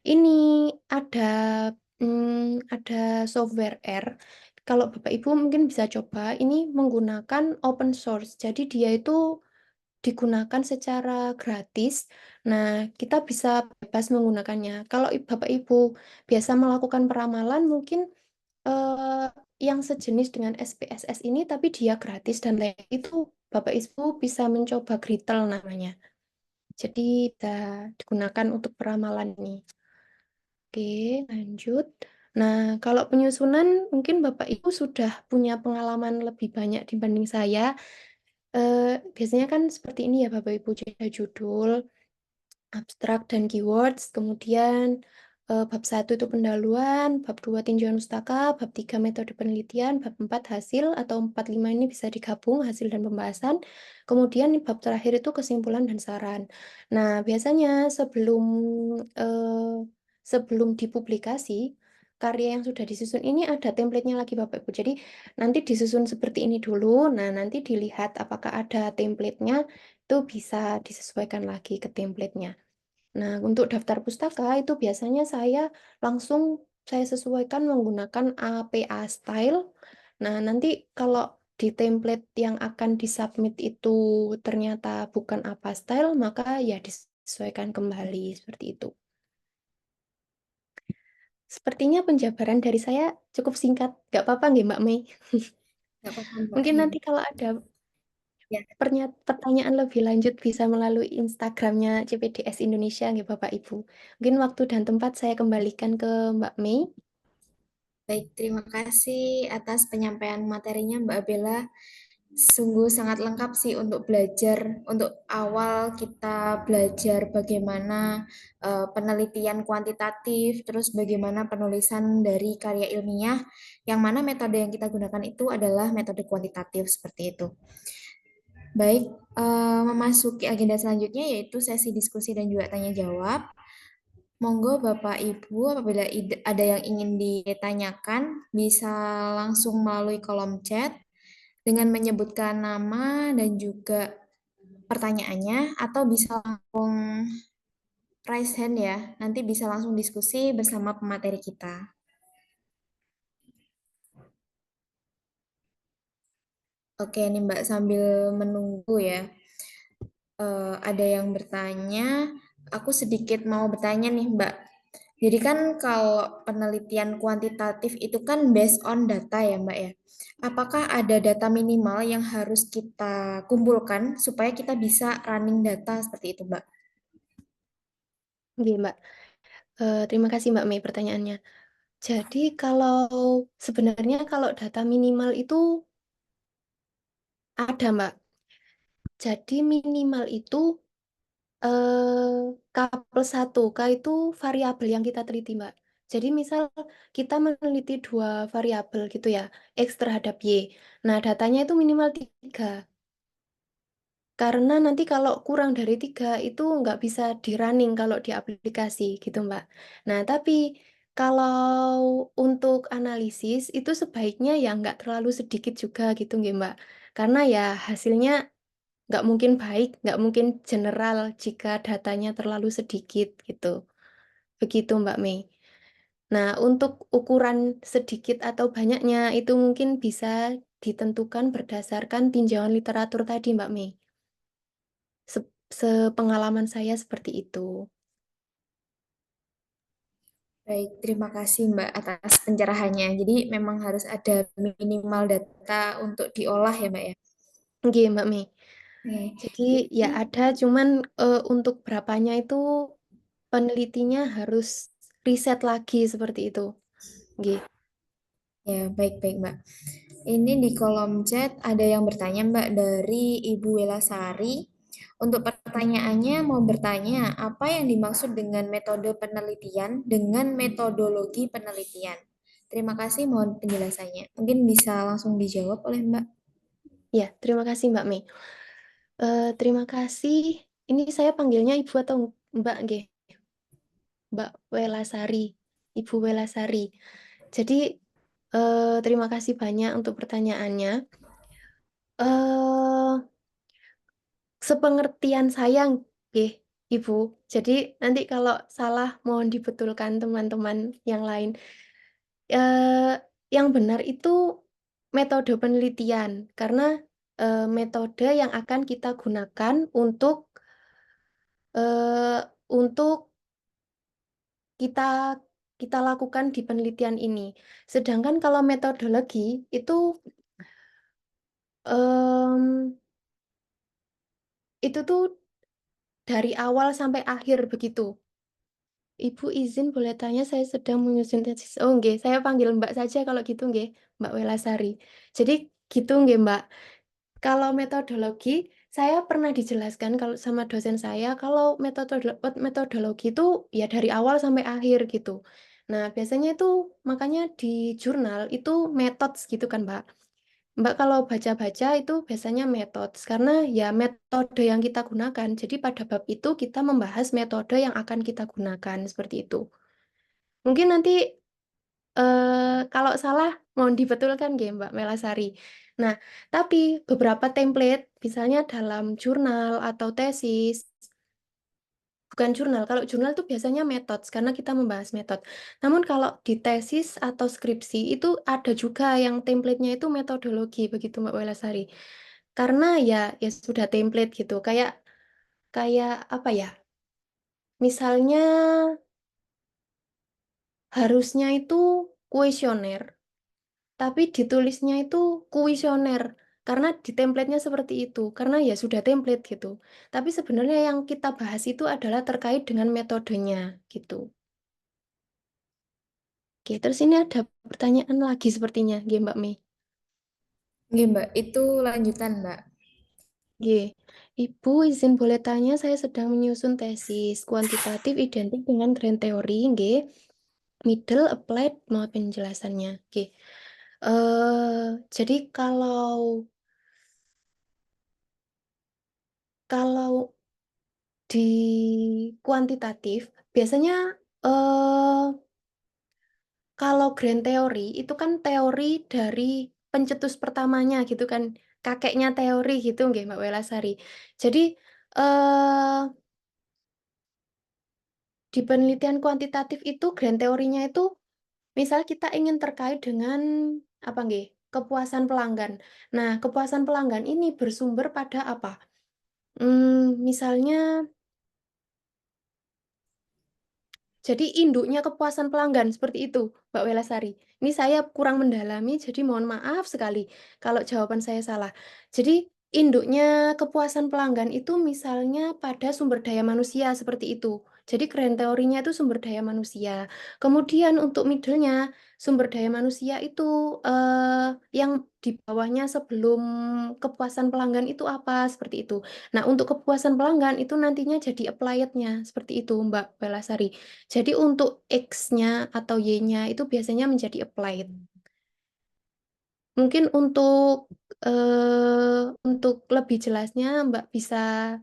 B: Ini ada ada software R. Kalau Bapak Ibu mungkin bisa coba, ini menggunakan open source. Jadi dia itu digunakan secara gratis. Nah, kita bisa bebas menggunakannya. Kalau Bapak Ibu biasa melakukan peramalan, mungkin eh, yang sejenis dengan SPSS ini, tapi dia gratis dan lain itu Bapak Ibu bisa mencoba Grittle namanya. Jadi bisa digunakan untuk peramalan ini. Oke, lanjut. Nah, kalau penyusunan mungkin Bapak Ibu sudah punya pengalaman lebih banyak dibanding saya. Biasanya kan seperti ini ya Bapak Ibu, jadi ada judul, abstrak dan keywords, kemudian bab 1 itu pendahuluan, bab 2 tinjauan pustaka, bab 3 metode penelitian, bab 4 hasil, atau 4 5 ini bisa digabung hasil dan pembahasan. Kemudian bab terakhir itu kesimpulan dan saran. Nah, biasanya sebelum dipublikasi, karya yang sudah disusun ini ada template-nya lagi Bapak Ibu. Jadi nanti disusun seperti ini dulu. Nah, nanti dilihat apakah ada template-nya, itu bisa disesuaikan lagi ke template-nya. Nah, untuk daftar pustaka itu biasanya saya sesuaikan menggunakan APA style. Nah, nanti kalau di template yang akan disubmit itu ternyata bukan APA style, maka ya disesuaikan kembali seperti itu. Sepertinya penjabaran dari saya cukup singkat. Nggak apa-apa nggih Mbak Mei?
A: Nggak apa-apa, Mbak.
B: Mungkin nanti kalau ada
A: Ya,
B: pertanyaan lebih lanjut bisa melalui Instagramnya CPDS Indonesia nggih Bapak Ibu. Mungkin waktu dan tempat saya kembalikan ke Mbak Mei.
A: baik. Terima kasih atas penyampaian materinya, Mbak Bella. Sungguh sangat lengkap sih untuk belajar, untuk awal kita belajar bagaimana penelitian kuantitatif, terus bagaimana penulisan dari karya ilmiah, yang mana metode yang kita gunakan itu adalah metode kuantitatif seperti itu. Baik, memasuki agenda selanjutnya yaitu sesi diskusi dan juga tanya jawab. Monggo Bapak Ibu, apabila ada yang ingin ditanyakan, bisa langsung melalui kolom chat dengan menyebutkan nama dan juga pertanyaannya, atau bisa langsung raise hand ya. Nanti bisa langsung diskusi bersama pemateri kita. Oke, nih Mbak sambil menunggu ya. Ada yang bertanya, aku sedikit mau bertanya nih Mbak. Jadi kan kalau penelitian kuantitatif itu kan based on data ya Mbak ya. Apakah ada data minimal yang harus kita kumpulkan supaya kita bisa running data seperti itu Mbak?
B: Oke, Mbak. Terima kasih Mbak Mei pertanyaannya. Jadi sebenarnya kalau data minimal itu ada Mbak. Jadi minimal itu K plus 1. K itu variabel yang kita teliti Mbak. Jadi misal kita meneliti dua variabel gitu ya, X terhadap Y. Nah datanya itu minimal 3. Karena nanti kalau kurang dari 3 itu nggak bisa di running kalau di aplikasi gitu Mbak. Nah tapi kalau untuk analisis itu sebaiknya ya nggak terlalu sedikit juga gitu nggih Mbak. Karena ya hasilnya nggak mungkin baik, nggak mungkin general jika datanya terlalu sedikit gitu. Begitu Mbak Mei. Nah untuk ukuran sedikit atau banyaknya itu mungkin bisa ditentukan berdasarkan tinjauan literatur tadi Mbak Mei. Sepengalaman saya seperti itu.
A: Baik, terima kasih Mbak atas pencerahannya. Jadi memang harus ada minimal data untuk diolah ya Mbak ya.
B: Nggih, Mbak Mei.
A: Oke.
B: Jadi ya
A: Jadi
B: ada, cuman untuk berapanya itu penelitinya harus riset lagi seperti itu. Nggih.
A: ya baik-baik Mbak. Ini di kolom chat ada yang bertanya Mbak dari Ibu Welasari. Untuk pertanyaannya mau bertanya apa yang dimaksud dengan metode penelitian dengan metodologi penelitian. Terima kasih, mohon penjelasannya. Mungkin bisa langsung dijawab oleh Mbak.
B: Ya, terima kasih Mbak Mei. Terima kasih. Ini saya panggilnya Ibu atau Mbak nggih? Mbak Welasari. Ibu Welasari. Jadi terima kasih banyak untuk pertanyaannya. Eh Sepengertian saya nggih, Ibu. Jadi nanti kalau salah mohon dibetulkan teman-teman yang lain. Eh, yang benar itu metode penelitian, karena metode yang akan kita gunakan eh, untuk kita kita lakukan di penelitian ini. Sedangkan kalau metodologi em, itu tuh dari awal sampai akhir begitu. Ibu izin boleh tanya, saya sedang menyusun tesis. Oh, nggih, saya panggil Mbak saja kalau gitu nggih, Mbak Welasari. Jadi gitu nggih, Mbak. Kalau metodologi, saya pernah dijelaskan kalau sama dosen saya kalau metodologi itu ya dari awal sampai akhir gitu. Nah, biasanya itu makanya di jurnal itu methods gitu kan, Mbak. Mbak kalau baca-baca itu biasanya metode, karena ya metode yang kita gunakan. Jadi pada bab itu kita membahas metode yang akan kita gunakan seperti itu. Mungkin nanti kalau salah mohon dibetulkan ya Mbak Melasari. Nah, tapi beberapa template, misalnya dalam jurnal atau tesis, bukan jurnal. Kalau jurnal itu biasanya metode, karena kita membahas metode. Namun kalau di tesis atau skripsi itu ada juga yang template-nya itu metodologi, begitu Mbak Welasari. Karena ya sudah template gitu. Kayak kayak apa ya? Misalnya harusnya itu kuesioner, tapi ditulisnya itu kuesioner. Karena di template-nya seperti itu. Karena ya sudah template gitu. Tapi sebenarnya yang kita bahas itu adalah terkait dengan metodenya gitu. Oke, terus ini ada pertanyaan lagi sepertinya, Oke, Mbak Mei.
A: Oke Mbak, itu lanjutan Mbak.
B: Oke, Ibu izin boleh tanya, saya sedang menyusun tesis kuantitatif identik dengan grand theory, nggih. Middle applied, mohon penjelasannya. Oke. Jadi kalau di kuantitatif biasanya eh kalau grand theory itu kan teori dari pencetus pertamanya gitu kan, kakeknya teori gitu nggih Mbak Welasari. Jadi eh di penelitian kuantitatif itu grand teorinya itu misal kita ingin terkait dengan apa nggih? Kepuasan pelanggan. Nah, kepuasan pelanggan ini bersumber pada apa? Misalnya jadi induknya kepuasan pelanggan seperti itu, Mbak Welasari. Ini saya kurang mendalami, jadi mohon maaf sekali kalau jawaban saya salah. Jadi induknya kepuasan pelanggan itu misalnya pada sumber daya manusia seperti itu. Jadi grand teorinya itu sumber daya manusia. Kemudian untuk middle-nya sumber daya manusia itu yang di bawahnya sebelum kepuasan pelanggan itu apa seperti itu. Nah, untuk kepuasan pelanggan itu nantinya jadi applied-nya seperti itu, Mbak Welasari. Jadi untuk X-nya atau Y-nya itu biasanya menjadi applied. Mungkin untuk lebih jelasnya Mbak bisa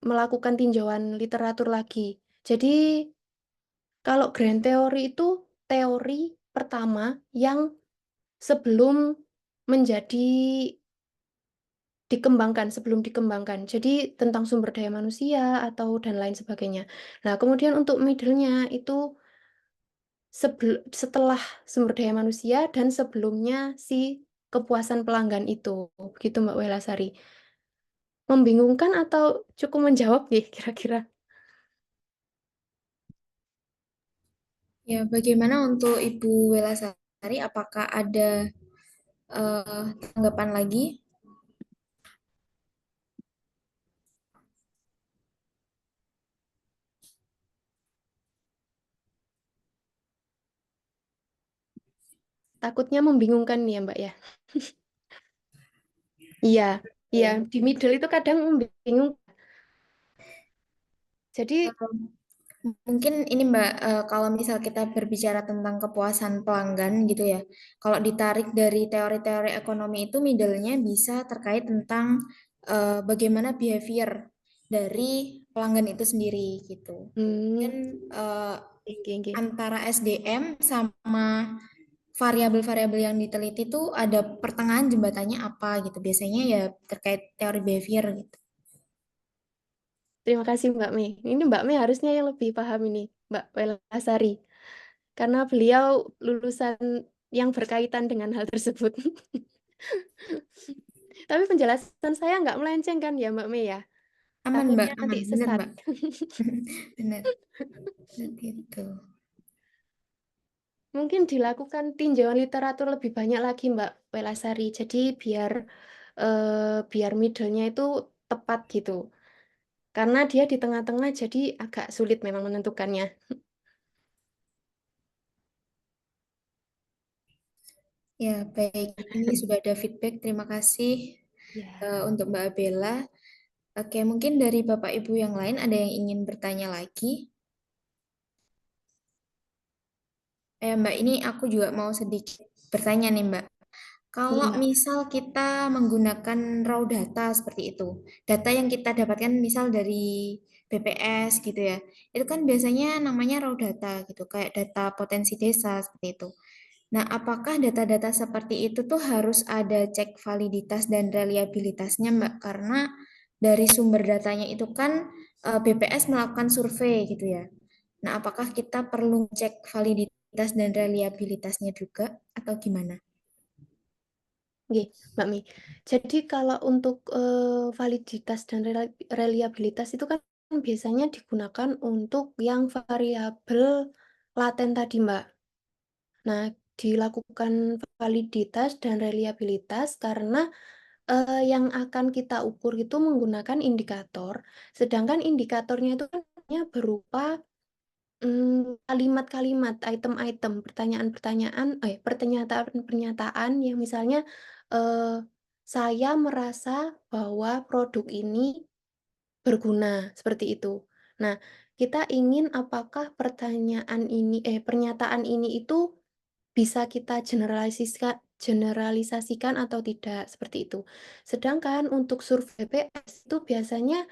B: melakukan tinjauan literatur lagi. Jadi kalau grand theory itu teori pertama yang sebelum menjadi dikembangkan, sebelum dikembangkan. Jadi tentang sumber daya manusia atau dan lain sebagainya. Nah, kemudian untuk middle-nya itu setelah sumber daya manusia dan sebelumnya si kepuasan pelanggan itu. Gitu Mbak Welasari. Membingungkan atau cukup menjawab nih kira-kira?
A: Ya, bagaimana untuk Ibu Welasari? Apakah ada tanggapan lagi?
B: Takutnya membingungkan nih ya Mbak ya. Iya, iya di middle itu kadang membingungkan. Jadi
A: Mungkin ini Mbak, kalau misal kita berbicara tentang kepuasan pelanggan gitu ya, kalau ditarik dari teori-teori ekonomi itu middle-nya bisa terkait tentang bagaimana behavior dari pelanggan itu sendiri gitu. Dan
B: oke.
A: antara SDM sama variabel-variabel yang diteliti itu ada pertengahan jembatannya apa gitu. Biasanya ya terkait teori behavior gitu.
B: Terima kasih Mbak Mei. Ini Mbak Mei harusnya yang lebih paham ini, Mbak Welasari. Karena beliau lulusan yang berkaitan dengan hal tersebut. Tapi penjelasan saya nggak melenceng kan ya Mbak Mei ya?
A: Aman Mbak,
B: Takutnya nanti
A: aman. Bener
B: sesat.
A: Mbak. Bener. Gitu.
B: Mungkin dilakukan tinjauan literatur lebih banyak lagi Mbak Welasari. Jadi biar middle-nya itu tepat gitu. Karena dia di tengah-tengah jadi agak sulit memang menentukannya.
A: Ya, baik. Ini sudah ada feedback. Terima kasih
B: Ya.
A: untuk Mbak Abela. Oke, mungkin dari Bapak Ibu yang lain ada yang ingin bertanya lagi. Mbak, ini aku juga mau sedikit bertanya nih, Mbak.
B: Iya
A: Kalau
B: Mbak.
A: misal kita menggunakan raw data seperti itu, data yang kita dapatkan misal dari BPS gitu ya, itu kan biasanya namanya raw data gitu, kayak data potensi desa seperti itu. Nah, apakah data-data seperti itu tuh harus ada cek validitas dan reliabilitasnya, Mbak? Karena dari sumber datanya itu kan BPS melakukan survei gitu ya. Nah, apakah kita perlu cek validitas dan reliabilitasnya juga atau gimana?
B: Oke, Mbak Mi. Jadi kalau untuk validitas dan reliabilitas itu kan biasanya digunakan untuk yang variabel laten tadi, Mbak. Nah, dilakukan validitas dan reliabilitas karena yang akan kita ukur itu menggunakan indikator, sedangkan indikatornya itu kan hanya berupa kalimat-kalimat, item-item, pertanyaan-pertanyaan, pernyataan-pernyataan yang misalnya saya merasa bahwa produk ini berguna, seperti itu. Nah, kita ingin apakah pernyataan ini itu bisa kita generalisasikan atau tidak, seperti itu. Sedangkan untuk survei BPS itu biasanya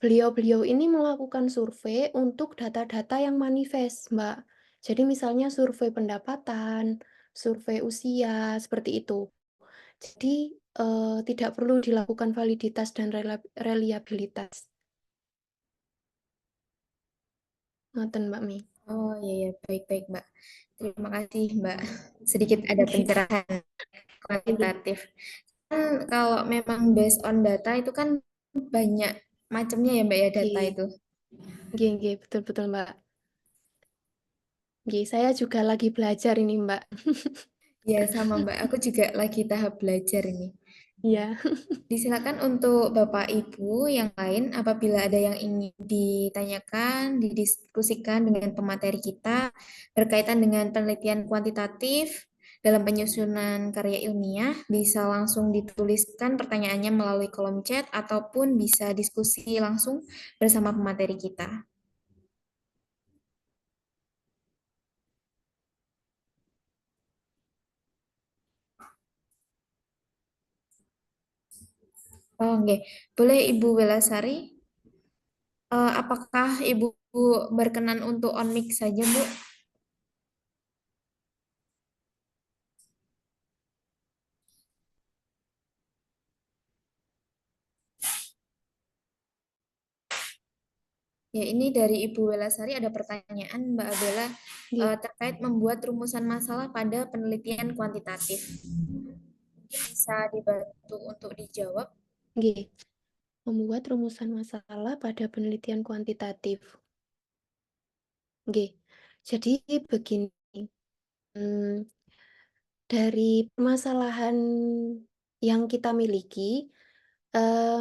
B: beliau-beliau ini melakukan survei untuk data-data yang manifest, Mbak. Jadi misalnya survei pendapatan, survei usia, seperti itu. Jadi tidak perlu dilakukan validitas dan reliabilitas. Ngoten, Mbak Mi.
A: Oh iya, ya, baik-baik Mbak. Terima kasih Mbak. Sedikit ada
B: Oke.
A: pencerahan
B: Oke.
A: kualitatif. Kan kalau memang based on data itu kan banyak macamnya ya Mbak ya data
B: Oke.
A: itu.
B: Oke, betul-betul, Mbak. Oke, saya juga lagi belajar ini, Mbak.
A: Ya sama Mbak, aku juga lagi tahap belajar ini.
B: Iya.
A: Disilakan untuk Bapak Ibu yang lain apabila ada yang ingin ditanyakan, didiskusikan dengan pemateri kita berkaitan dengan penelitian kuantitatif dalam penyusunan karya ilmiah, bisa langsung dituliskan pertanyaannya melalui kolom chat ataupun bisa diskusi langsung bersama pemateri kita. Oh, oke. Boleh Ibu Welasari, apakah Ibu berkenan untuk on mic saja, Bu? Ya, ini dari Ibu Welasari ada pertanyaan Mbak Abela
B: Oke.
A: terkait membuat rumusan masalah pada penelitian kuantitatif. Mungkin bisa dibantu untuk dijawab.
B: Oke. Membuat rumusan masalah pada penelitian kuantitatif. Oke. Jadi begini, dari permasalahan yang kita miliki,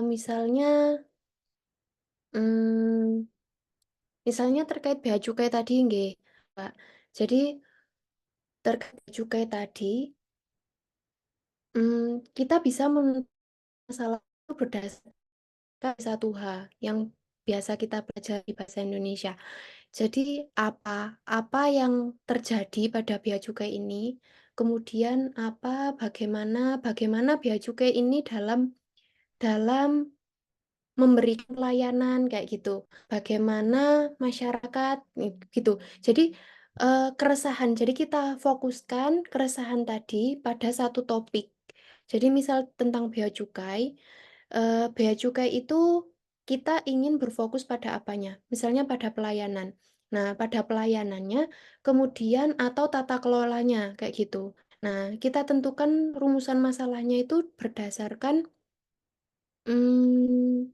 B: misalnya, mmm, misalnya terkait bea cukai tadi nggih, Mbak. Jadi terkait bea cukai tadi, kita bisa masalah itu berdasarkan satu h yang biasa kita pelajari bahasa Indonesia. Jadi apa yang terjadi pada bea cukai ini, kemudian bagaimana bagaimana bea cukai ini dalam memberikan pelayanan kayak gitu, bagaimana masyarakat gitu. Jadi, keresahan jadi kita fokuskan keresahan tadi pada satu topik. Jadi misal tentang bea cukai itu kita ingin berfokus pada apanya, misalnya pada pelayanan. Nah, pada pelayanannya, kemudian atau tata kelolanya, kayak gitu. Nah, kita tentukan rumusan masalahnya itu mmm,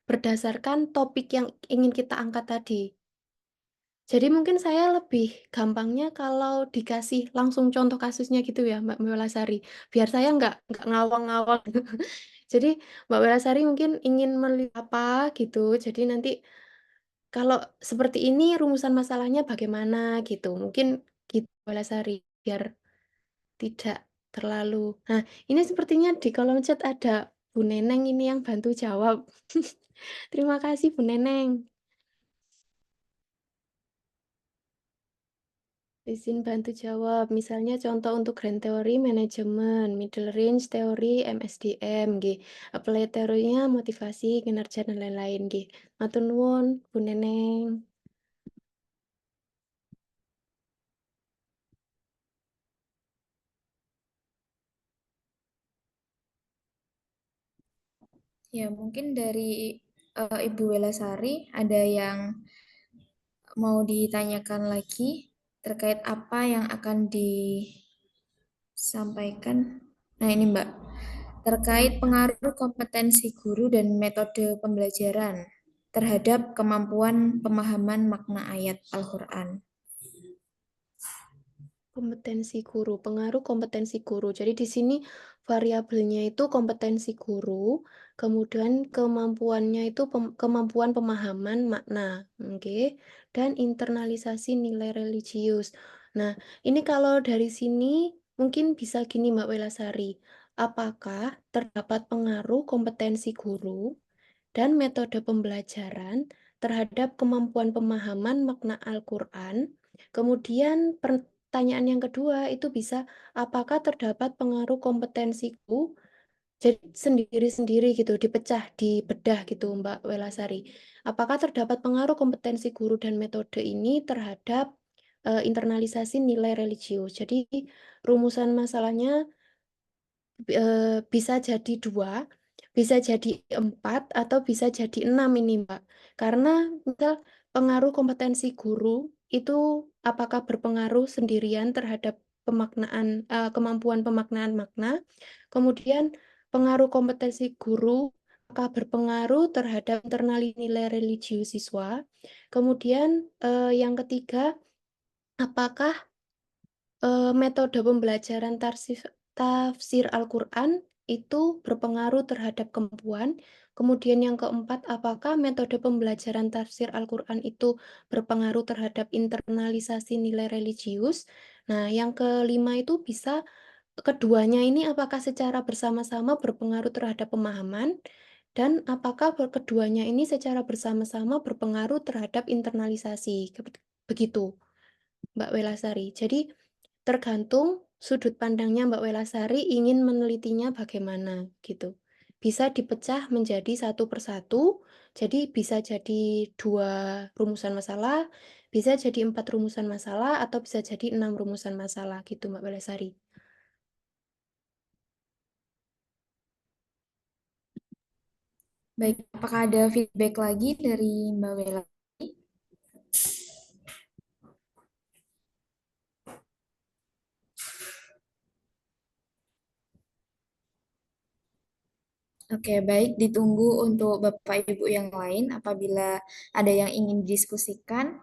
B: berdasarkan topik yang ingin kita angkat tadi. Jadi mungkin saya lebih gampangnya kalau dikasih langsung contoh kasusnya gitu ya, Mbak Melasari, biar saya nggak ngawang-ngawang. Jadi Mbak Welasari mungkin ingin apa gitu, jadi nanti kalau seperti ini rumusan masalahnya bagaimana gitu, mungkin gitu Mbak Welasari, biar tidak terlalu nah ini sepertinya di kolom chat ada Bu Neneng ini yang bantu jawab. Terima kasih Bu Neneng, izin bantu jawab, misalnya contoh untuk grand theory manajemen, middle range teori MSDM nggih, apply teorinya motivasi, kinerja, dan lain-lain nggih. Matur nuwun Bu Neneng.
A: Ya, mungkin dari Ibu Welasari ada yang mau ditanyakan lagi terkait apa yang akan disampaikan. Nah, ini Mbak, terkait pengaruh kompetensi guru dan metode pembelajaran terhadap kemampuan pemahaman makna ayat Al-Quran.
B: Kompetensi guru, pengaruh kompetensi guru. Jadi di sini variabelnya itu kompetensi guru, kemudian kemampuannya itu kemampuan pemahaman makna, oke, dan internalisasi nilai religius. Nah, ini kalau dari sini mungkin bisa gini Mbak Welasari, apakah terdapat pengaruh kompetensi guru dan metode pembelajaran terhadap kemampuan pemahaman makna Al-Quran? Kemudian pertanyaan yang kedua itu bisa, apakah terdapat pengaruh kompetensiku? Jadi sendiri-sendiri gitu, dibedah gitu Mbak Welasari. Apakah terdapat pengaruh kompetensi guru dan metode ini terhadap internalisasi nilai religius? Jadi rumusan masalahnya bisa jadi 2, bisa jadi 4, atau bisa jadi 6 ini, Mbak. Karena misal pengaruh kompetensi guru itu apakah berpengaruh sendirian terhadap kemampuan pemaknaan makna, kemudian pengaruh kompetensi guru apakah berpengaruh terhadap internal nilai religius siswa, kemudian, yang ketiga, apakah metode pembelajaran tafsir Al-Quran itu berpengaruh terhadap kemampuan. Kemudian yang keempat, apakah metode pembelajaran tafsir Al-Quran itu berpengaruh terhadap internalisasi nilai religius. Nah, yang kelima itu bisa keduanya ini apakah secara bersama-sama berpengaruh terhadap pemahaman dan apakah keduanya ini secara bersama-sama berpengaruh terhadap internalisasi. Begitu, Mbak Welasari. Jadi tergantung sudut pandangnya Mbak Welasari ingin menelitinya bagaimana gitu. Bisa dipecah menjadi satu persatu, jadi bisa jadi 2 rumusan masalah, bisa jadi 4 rumusan masalah, atau bisa jadi 6 rumusan masalah gitu Mbak Welasari.
A: Baik, apakah ada feedback lagi dari Mbak Wela? Oke, baik. Ditunggu untuk Bapak Ibu yang lain apabila ada yang ingin didiskusikan.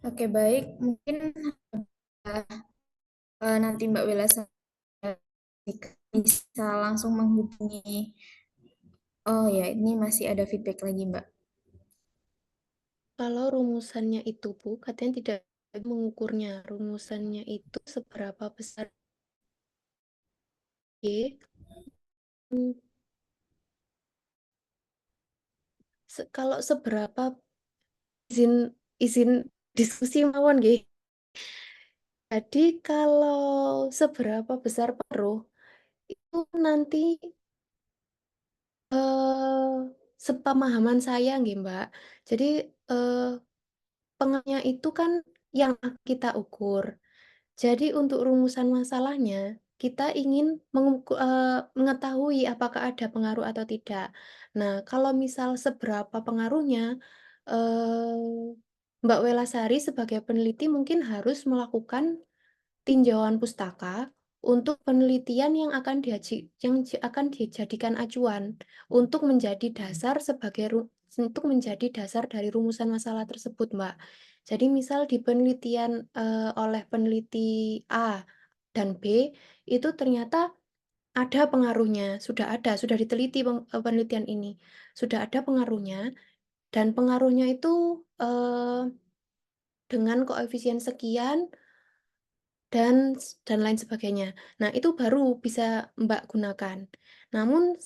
A: Oke, baik. Mungkin nanti Mbak Wela bisa langsung menghubungi. Oh ya, ini masih ada feedback lagi, Mbak.
B: Kalau rumusannya itu, Bu, katanya tidak mengukurnya. Rumusannya itu seberapa besar G. Kalau seberapa izin izin diskusi mawon nggih. Jadi kalau seberapa besar pengaruh itu nanti eh sepemahaman saya nggih, Mbak. Jadi pengaruhnya itu kan yang kita ukur. Jadi untuk rumusan masalahnya, kita ingin mengetahui apakah ada pengaruh atau tidak. Nah, kalau misal seberapa pengaruhnya, eee, Mbak Welasari sebagai peneliti mungkin harus melakukan tinjauan pustaka untuk penelitian yang akan dijadikan acuan untuk menjadi dasar untuk menjadi dasar dari rumusan masalah tersebut, Mbak. Jadi misal di penelitian, oleh peneliti A dan B, itu ternyata ada pengaruhnya, sudah diteliti penelitian ini, sudah ada pengaruhnya dan pengaruhnya itu, dengan koefisien sekian dan lain sebagainya. Nah, itu baru bisa Mbak gunakan. Namun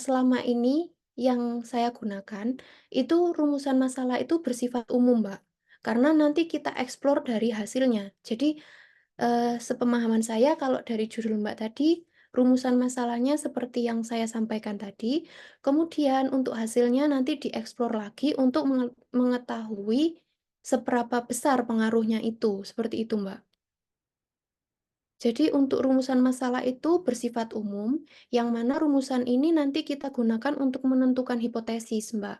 B: selama ini yang saya gunakan, itu rumusan masalah itu bersifat umum, Mbak. Karena nanti kita explore dari hasilnya. Jadi, sepemahaman saya kalau dari judul Mbak tadi, rumusan masalahnya seperti yang saya sampaikan tadi, kemudian untuk hasilnya nanti dieksplor lagi untuk mengetahui seberapa besar pengaruhnya itu, seperti itu, Mbak. Jadi untuk rumusan masalah itu bersifat umum, yang mana rumusan ini nanti kita gunakan untuk menentukan hipotesis, Mbak.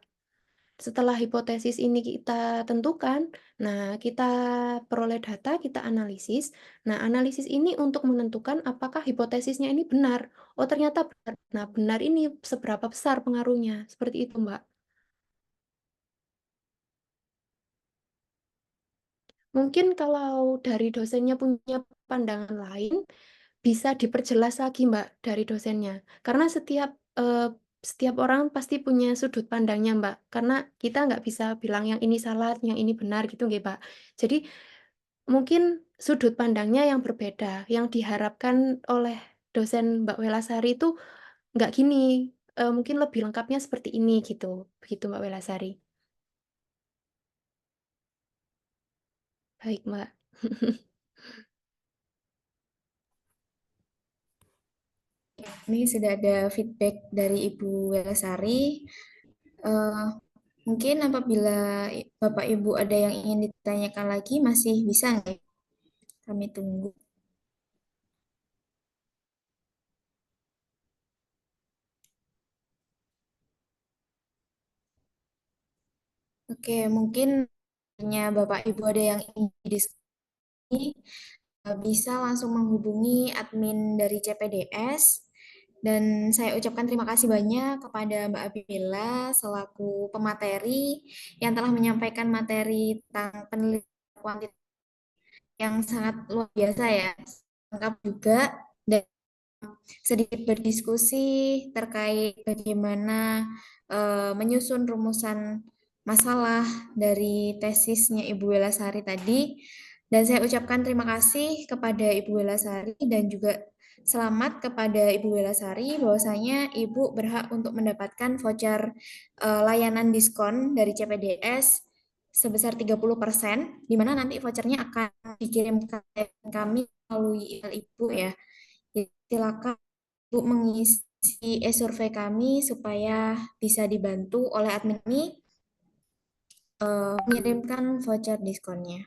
B: Setelah hipotesis ini kita tentukan, nah kita peroleh data, kita analisis. Nah, analisis ini untuk menentukan apakah hipotesisnya ini benar. Oh, ternyata benar. Nah, benar ini seberapa besar pengaruhnya. Seperti itu, Mbak. Mungkin kalau dari dosennya punya pandangan lain, bisa diperjelas lagi, Mbak, dari dosennya. Karena setiap orang pasti punya sudut pandangnya, Mbak. Karena kita nggak bisa bilang yang ini salah, yang ini benar gitu nggih, Mbak. Jadi mungkin sudut pandangnya yang berbeda, yang diharapkan oleh dosen Mbak Welasari itu nggak gini, mungkin lebih lengkapnya seperti ini gitu. Begitu, Mbak Welasari. Baik, Mbak.
A: Ini sudah ada feedback dari Ibu Welasari. Eh, Mungkin apabila Bapak Ibu ada yang ingin ditanyakan lagi, masih bisa nggak? Kami tunggu. Oke, mungkin Bapak Ibu ada yang ingin diskusi, bisa langsung menghubungi admin dari CPDS. Dan saya ucapkan terima kasih banyak kepada Mbak Abila selaku pemateri yang telah menyampaikan materi tentang penelitian kuantitatif yang sangat luar biasa ya, lengkap juga, dan sedikit berdiskusi terkait bagaimana menyusun rumusan masalah dari tesisnya Ibu Welasari tadi. Dan saya ucapkan terima kasih kepada Ibu Welasari dan juga selamat kepada Ibu Welasari bahwasanya Ibu berhak untuk mendapatkan voucher layanan diskon dari CPDS sebesar 30%, di mana nanti vouchernya akan dikirimkan kami melalui email Ibu ya. Jadi, silakan Bu mengisi e-survei kami supaya bisa dibantu oleh admin kami mengirimkan voucher diskonnya.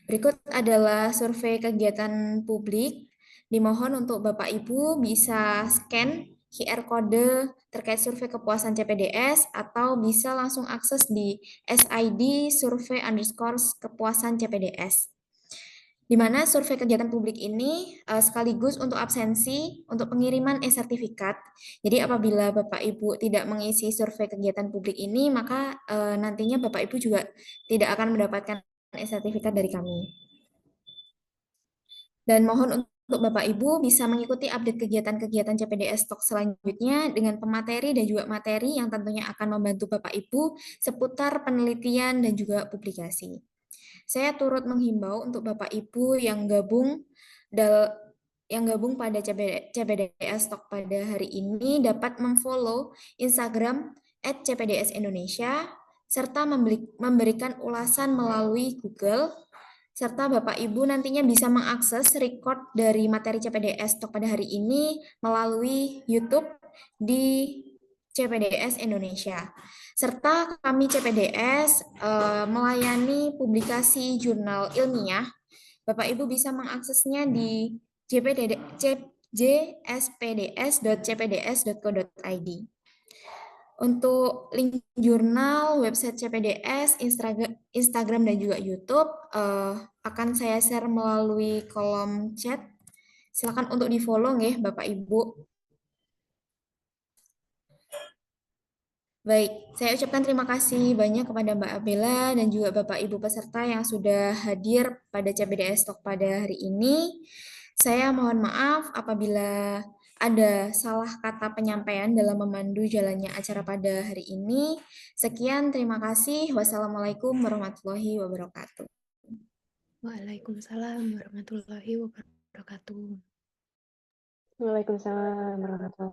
A: Berikut adalah survei kegiatan publik. Dimohon untuk Bapak Ibu bisa scan QR kode terkait survei kepuasan CPDS atau bisa langsung akses di SID survei underscore kepuasan CPDS. Di mana survei kegiatan publik ini sekaligus untuk absensi untuk pengiriman e-sertifikat. Jadi apabila Bapak Ibu tidak mengisi survei kegiatan publik ini, maka nantinya Bapak Ibu juga tidak akan mendapatkan sertifikat dari kami. Dan mohon untuk Bapak Ibu bisa mengikuti update kegiatan-kegiatan CPDS Talk selanjutnya dengan pemateri dan juga materi yang tentunya akan membantu Bapak Ibu seputar penelitian dan juga publikasi. Saya turut menghimbau untuk Bapak Ibu yang gabung pada CPDS Talk pada hari ini dapat memfollow Instagram @CPDS Indonesia serta memberikan ulasan melalui Google, serta Bapak Ibu nantinya bisa mengakses record dari materi CPDS Talk pada hari ini melalui YouTube di CPDS Indonesia. Serta kami CPDS melayani publikasi jurnal ilmiah. Bapak Ibu bisa mengaksesnya di jspds.cpds.co.id. Untuk link jurnal, website CPDS, Instagram dan juga YouTube akan saya share melalui kolom chat. Silakan untuk di-follow ya Bapak Ibu. Baik, saya ucapkan terima kasih banyak kepada Mbak Abela dan juga Bapak Ibu peserta yang sudah hadir pada CPDS Talk pada hari ini. Saya mohon maaf apabila ada salah kata penyampaian dalam memandu jalannya acara pada hari ini. Sekian, terima kasih. Wassalamualaikum warahmatullahi wabarakatuh.
B: Waalaikumsalam warahmatullahi wabarakatuh.
C: Waalaikumsalam warahmatullahi